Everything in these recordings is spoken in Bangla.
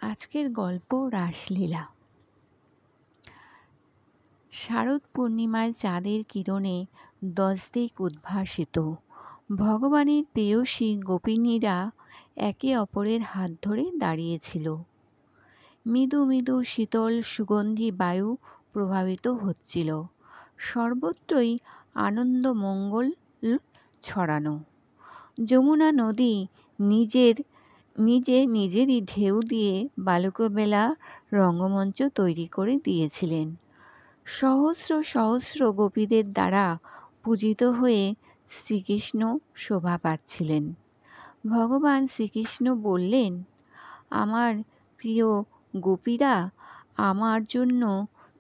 আজকের গল্প রাসলীলা। শারদ পূর্ণিমায় চাঁদের কিরণে দশদিক উদ্ভাসিত। ভগবানের প্রেয়সী গোপিনীরা একে অপরের হাত ধরে দাঁড়িয়েছিল। মৃদু মৃদু শীতল সুগন্ধি বায়ু প্রভাবিত হচ্ছিল। সর্বত্রই আনন্দ মঙ্গল ছড়ানো। যমুনা নদী নিজেরই ঢেউ দিয়ে বালুকাবেলা রঙ্গমঞ্চ তৈরি করে দিয়েছিলেন। সহস্র সহস্র গোপীদের দ্বারা পূজিত হয়ে শ্রীকৃষ্ণ শোভা পাচ্ছিলেন। ভগবান শ্রীকৃষ্ণ বললেন, আমার প্রিয় গোপীরা, আমার জন্য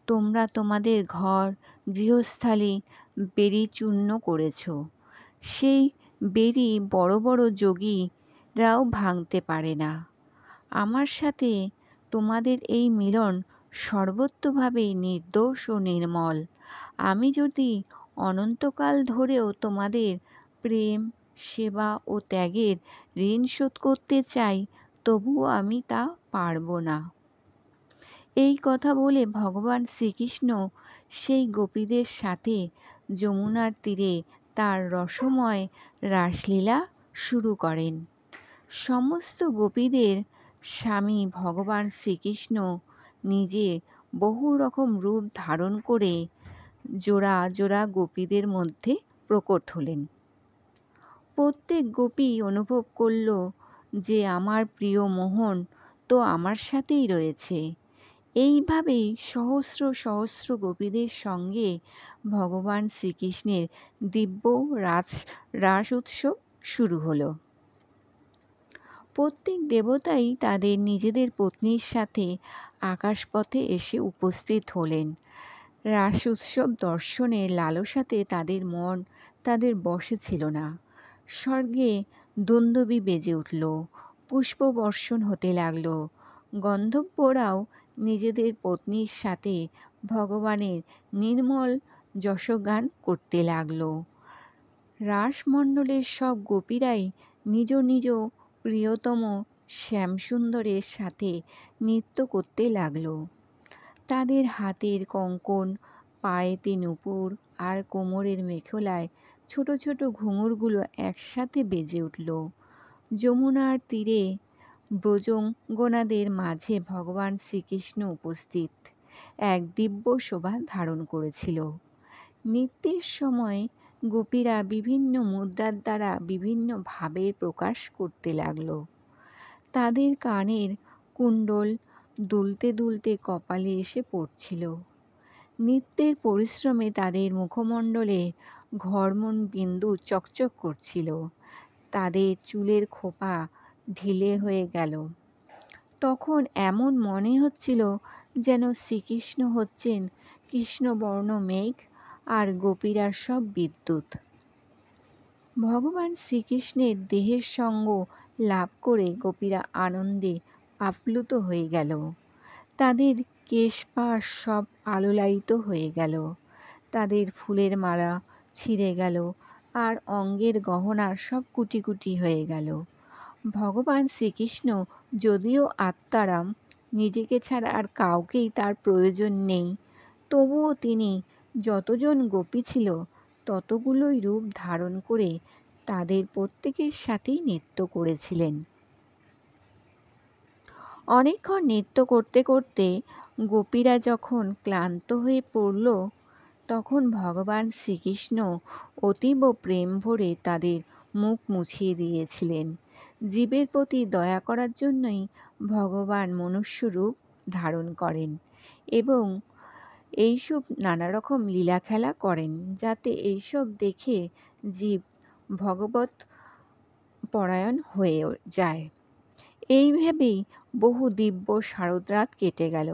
তোমরা তোমাদের ঘর গৃহস্থালী বেড়ি চূর্ণ করেছ। সেই বেড়ি বড় বড় যোগীরাও ভাঙতে পারে না। আমার সাথে তোমাদের এই মিলন সর্বতোভাবেই নির্দোষ ও নির্মল। আমি যদি অনন্তকাল ধরেও তোমাদের প্রেম, সেবা ও ত্যাগের ঋণ শোধ করতে চাই, তবুও আমি তা পারব না। এই কথা বলে ভগবান শ্রীকৃষ্ণ সেই গোপীদের সাথে যমুনার তীরে তার রসময় রাসলীলা শুরু করেন। সমস্ত গোপীদের স্বামী ভগবান শ্রীকৃষ্ণ নিজে বহু রকম রূপ ধারণ করে জোড়া জোড়া গোপীদের মধ্যে প্রকট হলেন। প্রত্যেক গোপী অনুভব করল যে আমার প্রিয় মোহন তো আমার সাথেই রয়েছে। এইভাবেই সহস্র সহস্র গোপীদের সঙ্গে ভগবান শ্রীকৃষ্ণের দিব্য রাস উৎসব শুরু হলো। প্রত্যেক দেবতাই তাদের নিজেদের পত্নীর সাথে আকাশপথে এসে উপস্থিত হলেন। রাস উৎসব দর্শনের লালসাতে তাদের মন তাদের বশে ছিল না। স্বর্গে দুন্দুভি বেজে উঠল, পুষ্পবর্ষণ হতে লাগল। গন্ধর্বরাও নিজেদের পত্নীর সাথে ভগবানের নির্মল যশগান করতে লাগল। রাসমণ্ডলের সব গোপীরাই নিজ নিজ প্রিয়তম শ্যামসুন্দরের সাথে নৃত্য করতে লাগল। তাদের হাতের কঙ্কণ, পায়েতে নূপুর আর কোমরের মেখলায় ছোট ছোট ঘুঙুরগুলো একসাথে বেজে উঠল। যমুনার তীরে ব্রজঙ্গনাদের মাঝে ভগবান শ্রীকৃষ্ণ উপস্থিত এক দিব্য শোভা ধারণ করেছিল। নৃত্যের সময় গোপীরা বিভিন্ন মুদ্রার দ্বারা বিভিন্ন ভাবের প্রকাশ করতে লাগল। তাদের কানের কুণ্ডল দুলতে দুলতে কপালে এসে পড়ছিল। নৃত্যের পরিশ্রমে তাদের মুখমণ্ডলে ঘর্মণ বিন্দু চকচক করছিল। তাদের চুলের খোপা ঢিলে হয়ে গেল। তখন এমন মনে হচ্ছিল যেন শ্রীকৃষ্ণ হচ্ছেন কৃষ্ণবর্ণ মেঘ আর গোপীরা সব বিদ্যুৎ। ভগবান শ্রীকৃষ্ণের দেহের সঙ্গ লাভ করে গোপীরা আনন্দে আপ্লুত হয়ে গেল। তাদের কেশপাশ সব আলোলায়িত হয়ে গেল। তাদের ফুলের মালা ছিঁড়ে গেল আর অঙ্গের গহনা সব কুটি কুটি হয়ে গেল। ভগবান শ্রীকৃষ্ণ যদিও আত্মারাম, নিজেকে ছাড়া আর কাউকেই তার প্রয়োজন নেই, তবুও তিনি যতজন গোপী ছিল ততগুলোই রূপ ধারণ করে তাদের প্রত্যেকের সাথেই নৃত্য করেছিলেন। অনেকক্ষণ নৃত্য করতে করতে গোপীরা যখন ক্লান্ত হয়ে পড়ল, তখন ভগবান শ্রীকৃষ্ণ অতীব প্রেম ভরে তাদের মুখ মুছিয়ে দিয়েছিলেন। জীবের প্রতি দয়া করার জন্যই ভগবান মনুষ্য রূপ ধারণ করেন এবং এইসব নানা রকম লীলা খেলা করেন, যাতে এইসব দেখে জীব ভগবত পরায়ণ হয়ে যায়। এই ভেবেই বহু দিব্য শারদরাত কেটে গেল।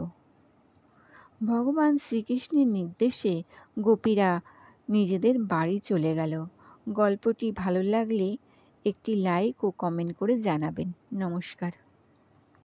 ভগবান শ্রীকৃষ্ণের নির্দেশে গোপীরা নিজেদের বাড়ি চলে গেল। গল্পটি ভালো লাগলে একটি লাইক ও কমেন্ট করে জানাবেন। নমস্কার।